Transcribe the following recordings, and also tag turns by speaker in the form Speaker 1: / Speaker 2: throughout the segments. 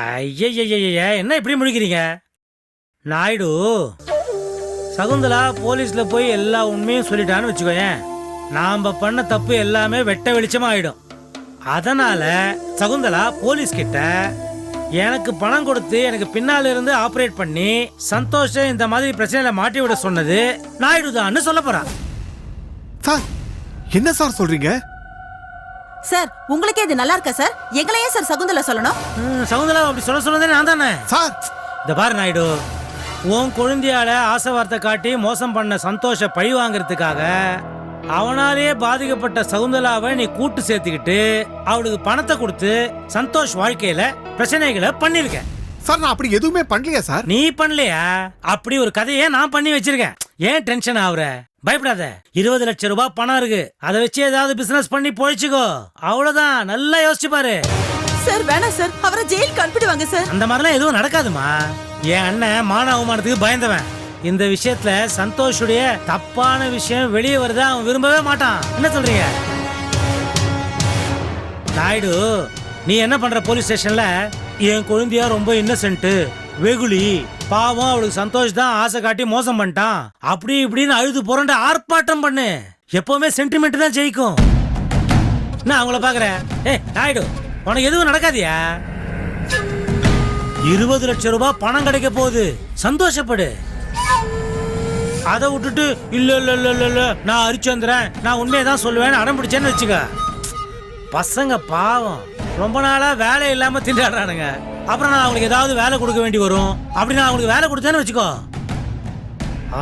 Speaker 1: ஐயய்யய்ய என்ன இப்படி முடிக்கிறீங்க? நாயுடு சகுந்தலா போலீஸ்ல போய் எல்லா உண்மையும் சொல்லிட்டான்னு வச்சுக்கோயேன், நாம பண்ண தப்பு எல்லாமே வெட்ட வெளிச்சமா ஆயிடும். அதனால சகுந்தலா போலீஸ் கிட்ட எனக்கு பணம் கொடுத்து எனக்கு பின்னால இருந்து ஆபரேட் பண்ணி சந்தோஷம் இந்த மாதிரி பிரச்சனையில மாட்டி விட சொன்னது நாயுடு தான் சொல்ல போறான்.
Speaker 2: சார் என்ன சார் சொல்றீங்க?
Speaker 3: சார் உங்களுக்கே இது நல்லா இருக்கா சார்? எங்களையே சார் சகுந்தலா சொல்லணும்?
Speaker 1: சகுந்தலா அப்படி சொல்ல சொன்னதே நான் தானே.
Speaker 2: சார்
Speaker 1: இந்த பாரு நாயுடு, உன் குழந்தையால ஆசை வார்த்தை காட்டி மோசம் பண்ண சந்தோஷ பழி வாங்கறதுக்காக அவனாலேயே பாதிக்கப்பட்ட சகுந்தலாவை நீ கூட்டு சேர்த்துக்கிட்டு அவளுக்கு பணத்தை கொடுத்து சந்தோஷ் வாழ்க்கையில பிரச்சனைகளை பண்ணிருக்க.
Speaker 2: சார் நான் அப்படி எதுவுமே பண்ணலையா சார்?
Speaker 1: நீ பண்ணலையா? அப்படி ஒரு கதையை நான் பண்ணி வச்சிருக்கேன். ஏன் டென்ஷன் ஆகுற? பயப்படாத. 20 லட்சம் ரூபாய் பணம் இருக்கு, அதை வச்சு ஏதாவது பிசினஸ் பண்ணி போயிச்சுக்கோ. அவ்வளவுதான். நல்லா யோசிச்சு பாரு.
Speaker 3: சார் வேணாம் சார், அவரை ஜெயிலுக்கு அனுப்பிடுவாங்க சார்.
Speaker 1: அந்த மாதிரிலாம் எதுவும் நடக்காதுமா. என் அண்ணன் மான அவமானத்துக்கு பயந்தவன். இந்த விஷயத்துல சந்தோஷுடைய தப்பான விஷயம் வெளியே வருதா அவன் விரும்பவே மாட்டான். என்ன சொல்றீங்க நாயுடு? நீ என்ன பண்ற? போலீஸ் ஸ்டேஷன்ல என் குழந்தையா ரொம்ப இன்னசென்ட், வெகுளி, பாவம், அவளுக்கு சந்தோஷ் தான் ஆசை காட்டி மோசம் பண்ணிட்டான், அப்படி இப்படின்னு அழுது புரண்ட ஆர்ப்பாட்டம் பண்ணு. எப்பவுமே சென்டிமெண்ட் தான் ஜெயிக்கும். நான் அவங்கள பாக்குறேன். நாயுடு, உனக்கு எதுவும் நடக்காதியா? 20 லட்சம் ரூபாய் பணம் கிடைக்க போகுது, சந்தோஷப்படு. அதை விட்டுட்டு இல்ல இல்ல இல்ல இல்ல இல்ல நான் ஹரிச்சந்திரன், நான் உண்மையை தான் சொல்லுவேன்னு அடம் பிடிச்சேன்னு வச்சுக்க. பசங்க பாவம் ரொம்ப நாளா வேலை இல்லாம திண்டாடுறானுங்க. அப்புறம் நான் அவங்களுக்கு ஏதாவது வேலை கொடுக்க வேண்டி வரும். அப்படி நான் அவங்களுக்கு வேலை கொடுத்தேன்னு வச்சுக்கோ,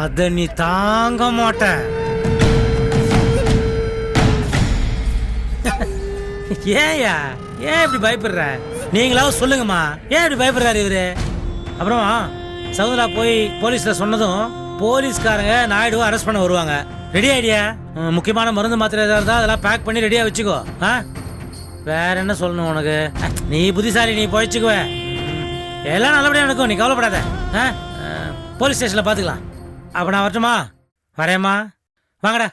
Speaker 1: அத நீ தாங்க மாட்ட. ஏயா ஏன் இப்படி பயப்படுற? நீங்களாவது சொல்லுங்கம்மா, ஏன் இப்படி பயப்படுறாரு இவரு? அப்புறமா சகுந்தலா போய் போலீஸ்ல சொன்னதும் போலீஸ்காரங்க நாயுடுவை அரெஸ்ட் பண்ண வருவாங்க. ரெடி ஆயிடியா? முக்கியமான மருந்து மாத்திரை ஏதாவது இருந்தா அதெல்லாம் பேக் பண்ணி ரெடியா வச்சுக்கோ. வேற என்ன சொல்லணும் உனக்கு? நீ புத்திசாலி, நீ போயிச்சுக்குவ. எல்லாம் நல்லபடியா நடக்கும், நீ கவலைப்படாத. போலீஸ் ஸ்டேஷன்ல பாத்துக்கலாம். அப்ப நான் வரட்டுமா? வரேம்மா, வாங்கடா.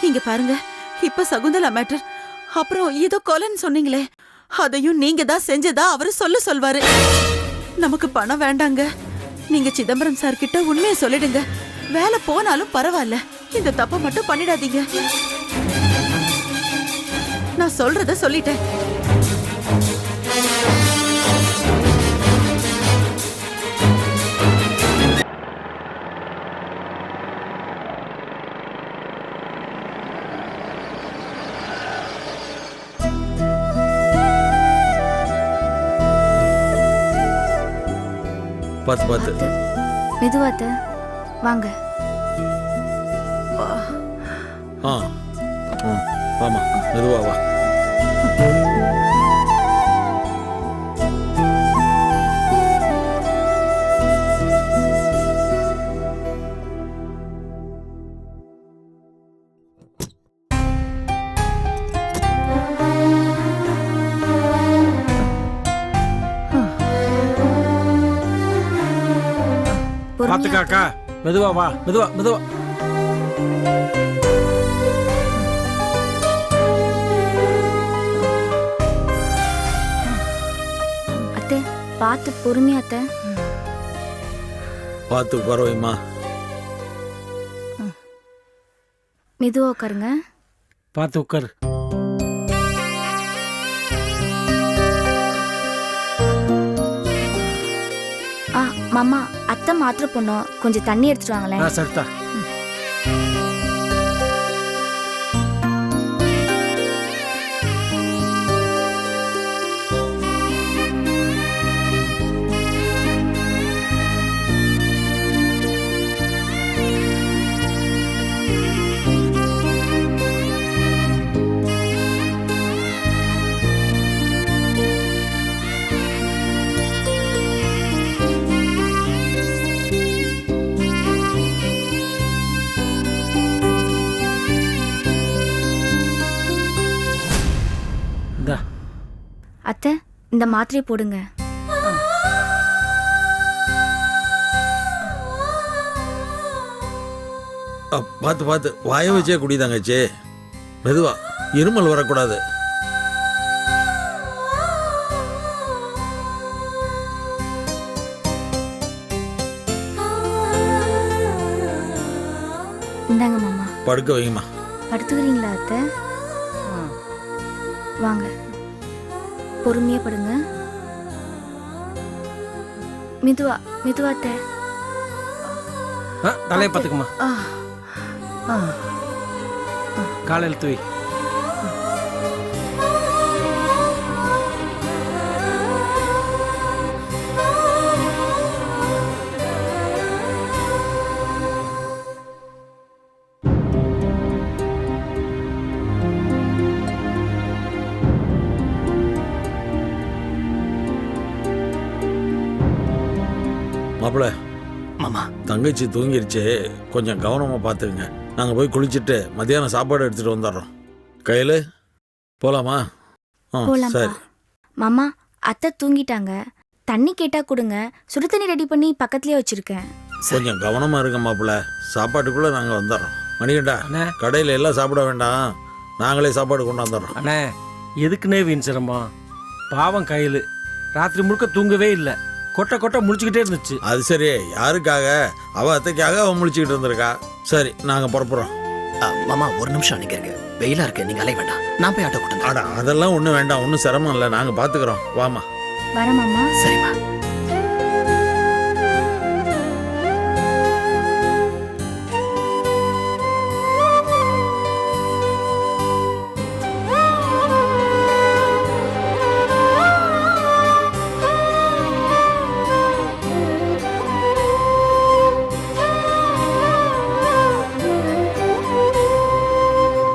Speaker 3: இங்க பாருங்க, இப்ப சகுந்தலா மேட்டர், அப்புறம் ஏதோ கொலைன்னு சொன்னீங்களே, அதையும் நீங்க தான் செஞ்சதா அவரு சொல்லுவாரு. நமக்கு பணம் வேண்டாங்க. நீங்க சிதம்பரம் சார் கிட்ட உண்மையை சொல்லிடுங்க. வேலை போனாலும் பரவாயில்ல, இந்த தப்ப மட்டும் பண்ணிடாதீங்க. நான் சொல்றத சொல்லிட்டேன்.
Speaker 4: பாத்து பாத்து
Speaker 5: மெதுவாத்த வாங்க.
Speaker 4: ஆமா மெதுவா வா. பாத்துக்காக்கா, மெதுவா வா, மெதுவா மெதுவா.
Speaker 5: அத்தை பார்த்து பொறுமையா அத்தை.
Speaker 4: பார்த்து பரவாயில்லைம்மா.
Speaker 5: மெதுவா உட்காருங்க.
Speaker 1: பார்த்து உட்காரு.
Speaker 5: மாமா, அத்தை மாத்திரை பொண்ணும், கொஞ்சம் தண்ணி எடுத்துட்டு வாங்களேன்.
Speaker 1: சரிதா.
Speaker 5: அத்தை, இந்த மாத்திரை போடுங்க.
Speaker 6: பார்த்து பார்த்து வாய வச்சே குடி தங்கச்சி. மெதுவா, இருமல் வரக்கூடாது.
Speaker 5: இந்தாங்க மாமா.
Speaker 6: படுக்க வைங்கம்மா.
Speaker 5: படுத்துக்கிறீங்களா அத்தை? வாங்க, பொறுமையா படுங்க. மெதுவா மெதுவா அத்தை.
Speaker 4: தலையை பார்த்துக்குமா. காலையில் தூய்.
Speaker 6: மாப்பிள்ள,
Speaker 7: மாமா
Speaker 6: தங்கச்சி தூங்கிருச்சு, கொஞ்சம் கவனமா பார்த்துக்குங்க. நாங்கள் போய் குளிச்சுட்டு மத்தியானம் சாப்பாடு எடுத்துட்டு வந்துடுறோம். கையில் போலாமா?
Speaker 5: போலாம்ப்பா.
Speaker 6: சரி
Speaker 5: மாமா, அத்தை தூங்கிட்டாங்க. தண்ணி கேட்டா கொடுங்க, சுடு தண்ணி ரெடி பண்ணி பக்கத்துலயே வச்சிருக்கேன்.
Speaker 6: கொஞ்சம் கவனமா இருக்க மாப்பிள்ள. சாப்பாட்டுக்குள்ள நாங்கள் வந்துடுறோம். மணிகண்டா,
Speaker 4: அண்ணே.
Speaker 6: கடையில் எல்லாம் சாப்பிட வேண்டாம், நாங்களே சாப்பாடு கொண்டு வந்துடுறோம்.
Speaker 4: அண்ணே, எதுக்குன்னே வீண் சிரமம். பாவம் கையில் ராத்திரி முழுக்க தூங்கவே இல்லை. கொட்டை கொட்டை முழிச்சுக்கிட்டே இருந்துச்சு.
Speaker 6: அது சரி, யாருக்காக? அவ அத்தைக்காக அவ முழிச்சுக்கிட்டு இருந்திருக்கா. சரி, நாங்கள் புறப்புறோம்.
Speaker 7: மாமா ஒரு நிமிஷம் நீங்க இருக்கு. வெயிலா இருக்கு, நீங்க அலைய வேண்டாம். நான் போய் ஆட்டோ கூட்டு
Speaker 6: அடா, அதெல்லாம் ஒன்றும் வேண்டாம், ஒன்றும் சிரமம் இல்லை, நாங்கள் பார்த்துக்குறோம். வாமா.
Speaker 5: வர மாமா.
Speaker 7: சரிம்மா.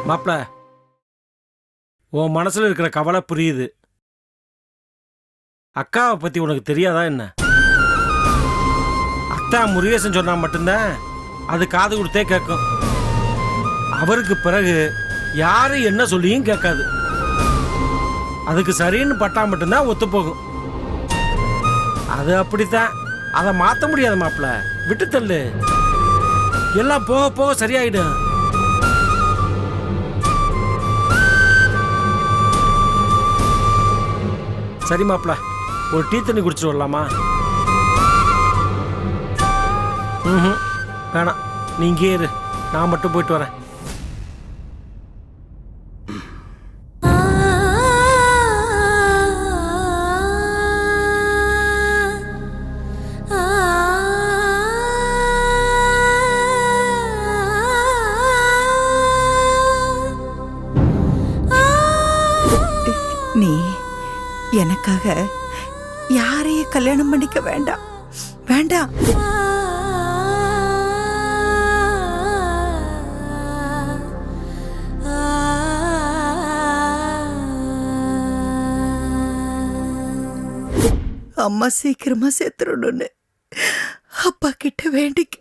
Speaker 4: மாப்பிள, உன் மனசுல இருக்கிற கவலை புரியுது. அக்காவை பத்தி உனக்கு தெரியாதா என்ன? அத்தா முருகேசன் சொன்னா மட்டும்தான் அது காது கொடுத்தே கேட்கும். அவருக்கு பிறகு யாரு என்ன சொல்லியும் கேட்காது. அதுக்கு சரின்னு பட்டா மட்டும்தான் ஒத்து போகும். அது அப்படித்தான், அதை மாற்ற முடியாது மாப்பிள. விட்டு தள்ளு, எல்லாம் போக போக சரியாயிடும். சரி மாப்பிள, ஒரு டீ தண்ணி குடிச்சிட்டு வரலாமா? வேணாம், நீ இங்கே இரு, நான் மட்டும் போயிட்டு வரேன்.
Speaker 3: நீ எனக்காக யாரையும் கல்யாணம் பண்ணிக்க வேண்டாம், வேண்டாம். அம்மா சீக்கிரமா செத்துறணும்னு அப்பா கிட்ட வேண்டிக்க.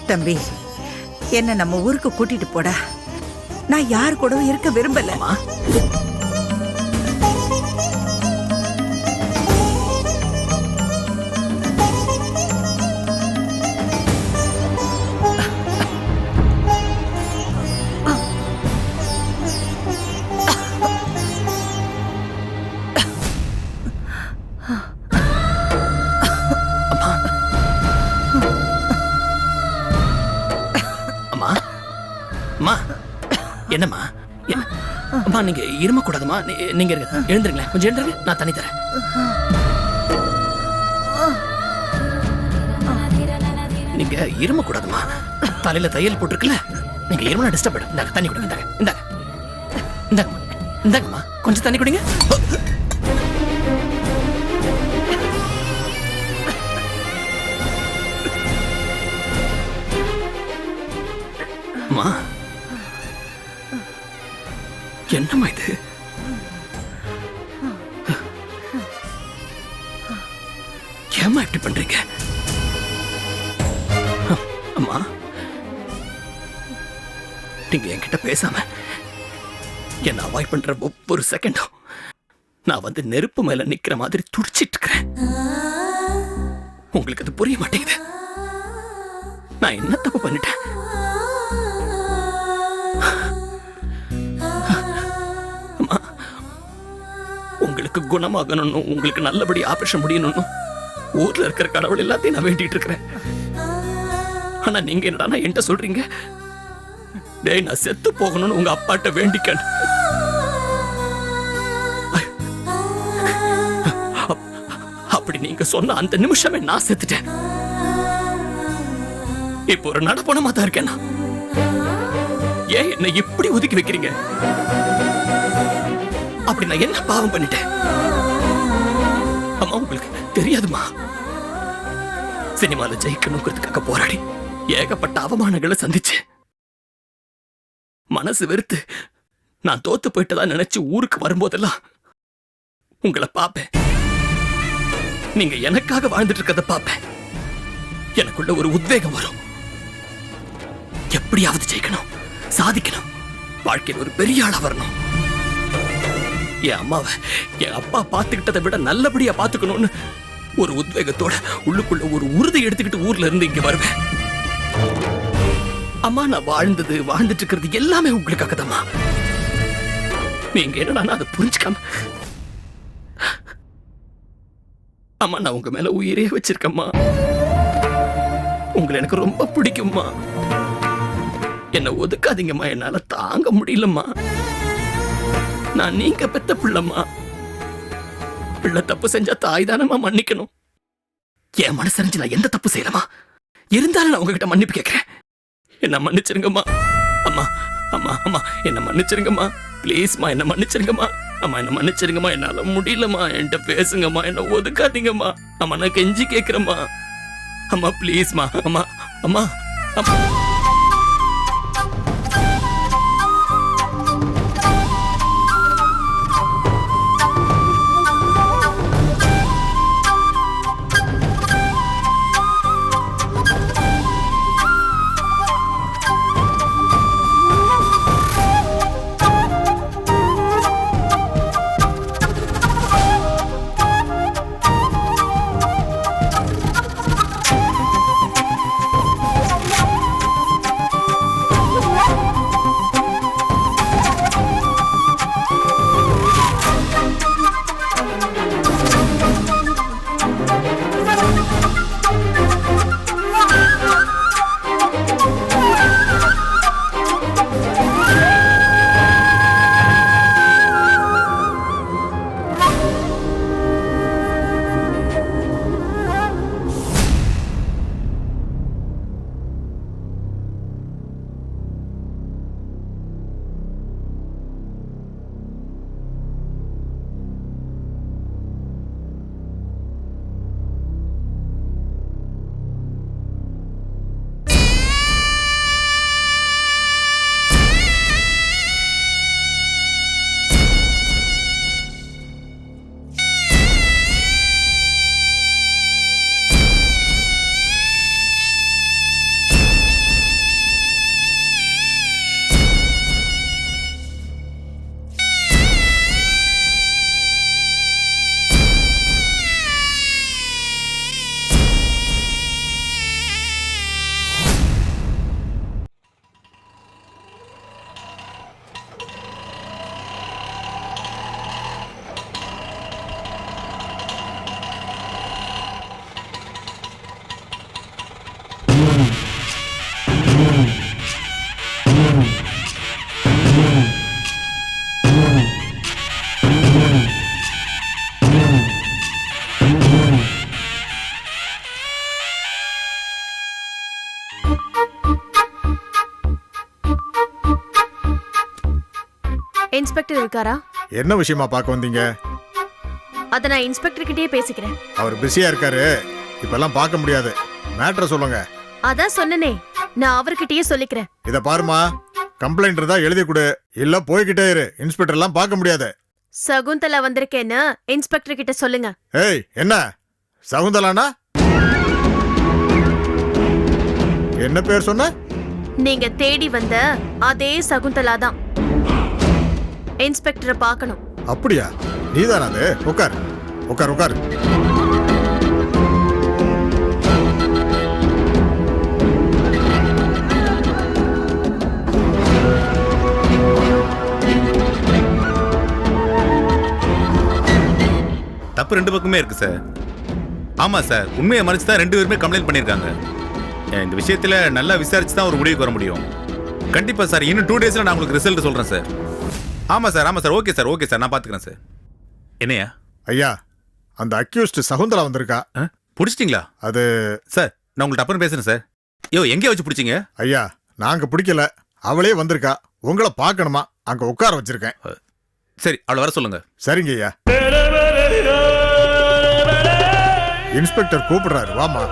Speaker 3: தம்பி, என்ன நம்ம ஊருக்கு கூட்டிட்டு போடா. நான் யார் கூடவும் இருக்க விரும்பல.
Speaker 7: என்னம்மா? அம்மா நீங்க இரும கூடாதுமா. நீங்க எழுந்துருங்களேன், கொஞ்சம் எழுந்துருங்க, நான் தண்ணி தரேன். நீங்க இரும கூடாதுமா. தலையில தையல் போட்டிருக்குல்ல, நீங்க இரும டிஸ்டர்ப் ஆயிடும். இந்தாங்க தண்ணி குடிங்க. இந்தாங்க இந்தாங்க இந்தாங்கம்மா, இந்தாங்கம்மா, கொஞ்சம் தண்ணி குடிங்க. அம்மா, என்னம்மா இது? ஏம்மா இப்படி பண்றீங்க? நீங்க என்கிட்ட பேசாம என்ன அவாய்ட் பண்ற ஒவ்வொரு செகண்டும் நான் வந்து நெருப்பு மேல நிக்கிற மாதிரி துடிச்சிட்டு இருக்கிறேன். உங்களுக்கு அது புரிய மாட்டேங்குது. நான் என்ன தப்பு பண்ணிட்டேன்? அம்மா, உங்களுக்கு குணமாகணும், உங்களுக்கு நல்லபடி ஆபரேஷன் முடியணும் ஊர்ல இருக்கிற கடவுள் எல்லாத்தையும் நான் வேண்டிட்டு இருக்கிறேன். ஆனா நீங்க என்னடா என்கிட்ட சொல்றீங்க, டேய் நான் செத்து போகணும்னு உங்க அப்பாட்ட வேண்டிக்க. அப்படி நீங்க சொன்ன அந்த நிமிஷமே நான் செத்துட்டேன். இப்போ ஒரு நடப்பணமா தான் இருக்கேன். ஏன் என்னை இப்படி ஒதுக்கி வைக்கிறீங்க? அப்படி நான் என்ன பாவம் பண்ணிட்டேன்? அம்மா உங்களுக்கு தெரியாதுமா, சினிமால ஜெயிக்கணுங்கிறதுக்காக போராடி ஏகப்பட்ட அவமானங்களை சந்திச்சு மனசு வெறுத்து நான் தோத்து போயிட்டதா நினைச்சு ஊருக்கு வரும்போதெல்லாம் உங்களை பார்ப்பேன். நீங்க எனக்காக வாழ்ந்துட்டு இருக்கத பார்ப்பேன். எனக்குள்ள ஒரு உத்வேகம் வரும். எப்படியாவது ஜெயிக்கணும், சாதிக்கணும், வாழ்க்கையில் ஒரு பெரிய ஆளா வரணும். என் அம்மாவை என் அப்பா பார்த்துக்கிட்டதை விட நல்லபடியா பார்த்துக்கணும்னு ஒரு உத்வேகத்தோட உள்ளுக்குள்ள ஒரு உறுதி எடுத்துக்கிட்டு ஊர்ல இருந்து இங்க வருவேன். அம்மா நான் வாழ்ந்துட்டு இருக்கிறது எல்லாமே உங்களுக்காக தான்மா. நீங்க என்னடா அதை புரிஞ்சுக்காம. அம்மா நான் உங்க மேல உயிரே வச்சிருக்கம்மா. உங்களை எனக்கு ரொம்ப பிடிக்கும்மா. என்ன ஒதுக்காதீங்கம்மா, என்னால தாங்க முடியலம்மா. நான் நீங்க பெத்த பிள்ளைம்மா. பிள்ளை தப்பு செஞ்சா தாய் தானம்மா மன்னிக்கணும். என் மனசறிஞ்சு நான் எந்த தப்பு செய்யலமா, இருந்தாலும் நான் உங்ககிட்ட மன்னிப்பு கேட்கிறேன். என்ன மன்னிச்சிருங்கம்மா. அம்மா அம்மா அம்மா என்ன மன்னிச்சிருங்கம்மா. ப்ளீஸ்மா என்ன மன்னிச்சிருங்கம்மா. அம்மா என்ன மன்னிச்சிருங்கம்மா. என்னால முடியலம்மா, என்கிட்ட பேசுங்கம்மா. என்ன ஒதுக்காதீங்கம்மா. அம்மா நான் கெஞ்சி கேட்கிறேம்மா. அம்மா ப்ளீஸ்மா. அம்மா அம்மா அம்மா.
Speaker 8: இன்ஸ்பெக்டர் இருக்காரா?
Speaker 2: என்ன விஷயமா பார்க்க வந்தீங்க?
Speaker 8: அத நான் இன்ஸ்பெக்டர் கிட்டயே பேசிக்கிறேன்.
Speaker 2: அவர் பிஸியா இருக்காரு, இப்பெல்லாம் பார்க்க முடியாது. மேட்டரை சொல்லுங்க.
Speaker 8: அதான் சொன்னனே, நான் அவர்கிட்டயே சொல்லிக்கிறேன்.
Speaker 2: இத பாருமா, கம்ப்ளைண்ட் இருந்தா எழுதி கொடு, இல்ல போய்கிட்டே இரு. இன்ஸ்பெக்டர் எல்லாம் பார்க்க முடியாது.
Speaker 8: சகுந்தலா வந்திருக்கேன்னு இன்ஸ்பெக்டர் கிட்ட சொல்லுங்க.
Speaker 2: ஏய், என்ன சகுந்தலானா? என்ன பேர் சொன்ன?
Speaker 8: நீங்க தேடி வந்த அதே சகுந்தலா தான். இன்ஸ்பெக்டரை பார்க்கணும்.
Speaker 2: அப்படியா? நீதானா அது? உட்கார் உட்கார் உட்கார்.
Speaker 9: தப்பு ரெண்டு பக்கமே இருக்கு சார். ஆமா சார், உண்மையை மறைச்சு தான் ரெண்டு பேருமே கம்ப்ளைண்ட் பண்ணியிருக்காங்க. இந்த விஷயத்துல நல்லா விசாரிச்சு தான் ஒரு முடிவுக்கு வர முடியும். கண்டிப்பா சார், இன்னும் 2 daysல நான் உங்களுக்கு ரிசல்ட் சொல்றேன் சார். ஆமா சார், ஆமா sir. Okay sir, okay sir, நான் பாத்துக்கிறேன் சார். என்னையா?
Speaker 2: ஐயா, அந்த அக்யூஸ்ட் சகுந்தலா வந்திருக்கா.
Speaker 9: பிடிச்சிட்டீங்களா? அது சார், நான் உங்கள்ட்ட அப்புறம் பேசுறேன் சார். எங்கே வச்சு பிடிச்சிங்க?
Speaker 2: ஐயா, நாங்க பிடிக்கல, அவளே வந்திருக்கா. உங்களை பார்க்கணுமா, அங்க உட்கார வச்சிருக்கேன்.
Speaker 9: சரி, அவளை வர சொல்லுங்க.
Speaker 2: சரிங்க ஐயா. இன்ஸ்பெக்டர் கூப்பிடுறாரு, வாமா.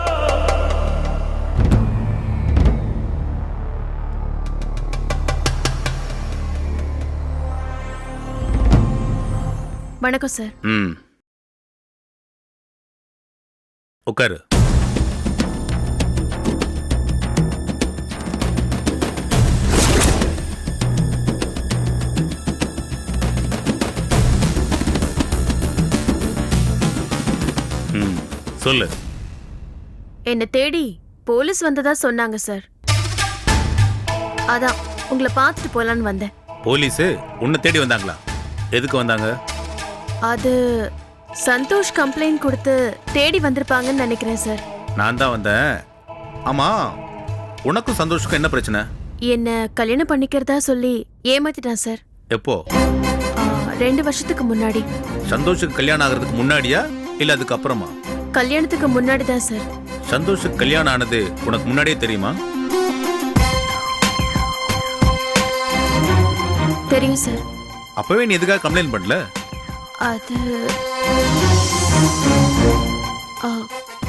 Speaker 8: வணக்கம் சார்.
Speaker 9: உட்காரு. சொல்லு.
Speaker 8: என்ன தேடி போலீஸ் வந்ததா சொன்னாங்க சார். அதான் உங்களை பார்த்துட்டு போலான்னு வந்தேன்.
Speaker 9: போலீஸ் உன்னை தேடி வந்தாங்களா? எதுக்கு வந்தாங்க?
Speaker 8: அது சந்தோஷ் கம்ப்ளைண்ட் கொடுத்து தேடி வந்திருப்பாங்கன்னு நினைக்கிறேன் சார். நான்
Speaker 9: தான் வந்தேன். ஆமா, உனக்கும் சந்தோஷுக்கும் என்ன பிரச்சனை?
Speaker 8: என்ன கல்யாணம் பண்ணிக்கிறதா சொல்லி ஏமாத்திட்டான் சார்.
Speaker 9: எப்போ?
Speaker 8: 2 வருஷத்துக்கு முன்னாடி.
Speaker 9: சந்தோஷுக்கு கல்யாணம் ஆகிறதுக்கு முன்னாடியா இல்ல அதுக்கு அப்புறமா?
Speaker 8: கல்யாணத்துக்கு முன்னாடி தான் சார்.
Speaker 9: சந்தோஷுக்கு கல்யாணம் ஆனது உனக்கு முன்னாடியே தெரியுமா?
Speaker 8: தெரியும் சார்.
Speaker 9: அப்பவே நீ எதுக்காக கம்ப்ளைண்ட் பண்ணல?
Speaker 8: அது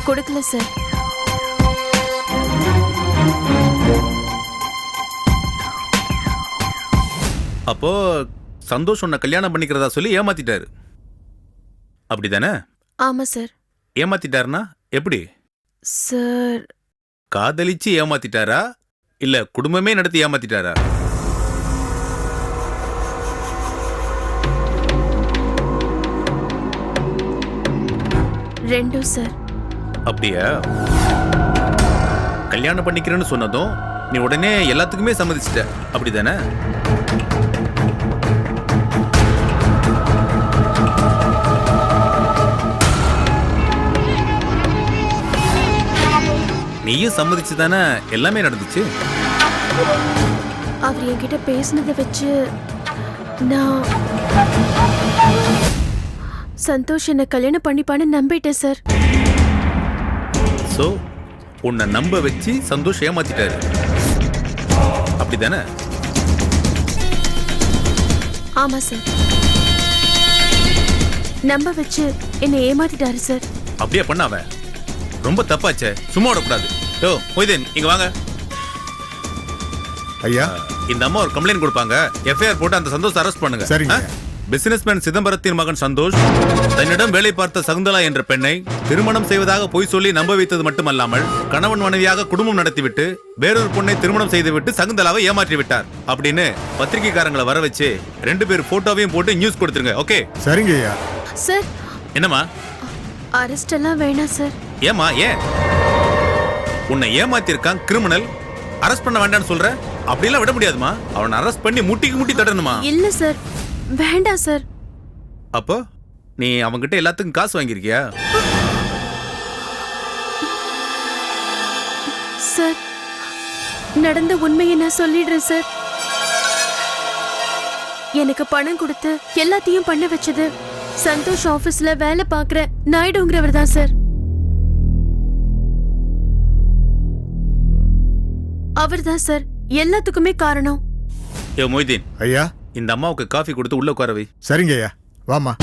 Speaker 8: கொடுக்கல சார்.
Speaker 9: அப்போ சந்தோஷ் உன்னை கல்யாணம் பண்ணிக்கிறதா சொல்லி ஏமாத்திட்டாரு, அப்படிதானே?
Speaker 8: ஆமா சார்.
Speaker 9: ஏமாத்திட்டாருனா எப்படி
Speaker 8: சார்?
Speaker 9: காதலிச்சு ஏமாத்திட்டாரா இல்ல குடும்பமே நடத்தி ஏமாத்திட்டாரா?
Speaker 8: ரெண்டும் சார்.
Speaker 9: அப்படியா? கல்யாணம் பண்ணிக்கிறேன்னு சொன்னதும் நீ உடனே எல்லாத்துக்குமே சம்மதிச்சிட்ட, அப்படிதானே? நீயும் சம்மதிச்சு தானே எல்லாமே நடந்துச்சு?
Speaker 8: அவர் என்கிட்ட பேசினதை வச்சு நான் சந்தோஷ் என்ன கல்யாணம் பண்ணிப்பான்னு நம்பிட்டேன் சார்.
Speaker 9: சோ உன்னை நம்ப வச்சு சந்தோஷ் ஏமாத்திட்டாரு, அப்படிதானே?
Speaker 8: ஆமா சார். நம்ப வச்சு என்ன ஏமாத்திட்டாரு சார்.
Speaker 9: அப்படியே பண்ணாவ ரொம்ப தப்பாச்சே, சும்மா விடக்கூடாது. யோ மொய்தீன், இங்க வாங்க.
Speaker 2: ஐயா,
Speaker 9: இந்த அம்மா ஒரு கம்ப்ளைண்ட் கொடுப்பாங்க, எஃப்ஐஆர் போட்டு அந்த சந்தோஷ் அரெஸ்ட் பண்ணுங்க.
Speaker 2: சரிங்க.
Speaker 9: பிசினஸ்மேன் சிதம்பரத்தின் மகன் சந்தோஷ் தன்னிடம் வேலை பார்த்த சகுந்தலா என்ற பெண்ணை திருமணம் செய்வதாக பொய் சொல்லி நம்ப வைத்தது மட்டுமல்லாமல் கணவன் மனைவியாக குடும்பம் நடத்திவிட்டு வேறொரு பொண்ணை திருமணம் செய்துவிட்டு சகுந்தலாவை ஏமாற்றி விட்டார் அப்படின்னு பத்திரிகைக்காரங்களை வர வச்சு 2 பேர் போட்டோவையும் போட்டு நியூஸ் கொடுத்துருங்க. ஓகே?
Speaker 2: சரிங்க ஐயா.
Speaker 8: சார்.
Speaker 9: என்னம்மா?
Speaker 8: அரெஸ்ட் எல்லாம் வேணாம் சார்.
Speaker 9: ஏமா? ஏன்? உன்னை ஏமாத்திருக்கான் கிரிமினல், அரெஸ்ட் பண்ண வேண்டாம்னு சொல்ற? அப்படிலாம் விட முடியாதுமா, அவனை அரெஸ்ட் பண்ணி முட்டிக்கு முட்டி தடணுமா?
Speaker 8: இல்ல சார், வேண்டாம் சார்.
Speaker 9: அப்போ நீ அவங்கிட்ட எல்லாத்துக்கும் காசு வாங்கியிருக்கியா?
Speaker 8: சார், நடந்த உண்மையை நான் சொல்லிடுறேன் சார். எனக்கு பணம் கொடுத்து எல்லாத்தையும் பண்ண வச்சது சந்தோஷ் ஆபீஸ்ல வேலை பார்க்குற நாயுடுங்கிறவர் தான் சார். அவர் தான் சார் எல்லாத்துக்குமே காரணம்.
Speaker 9: ஏ மொய்தீன்
Speaker 2: ஐயா,
Speaker 9: இந்த அம்மாவுக்கு காஃபி கொடுத்து உள்ள உட்கார வை.
Speaker 2: சரிங்க ஐயா, வாமா.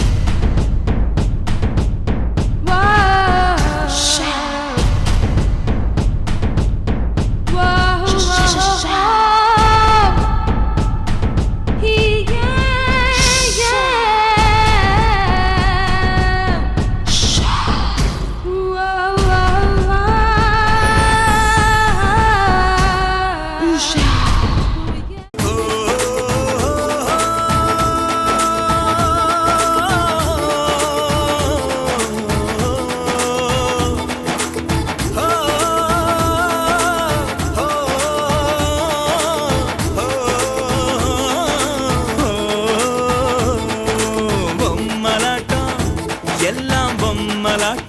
Speaker 10: பொம்மலாட்டம் எல்லாம் பொம்மலாட்டம்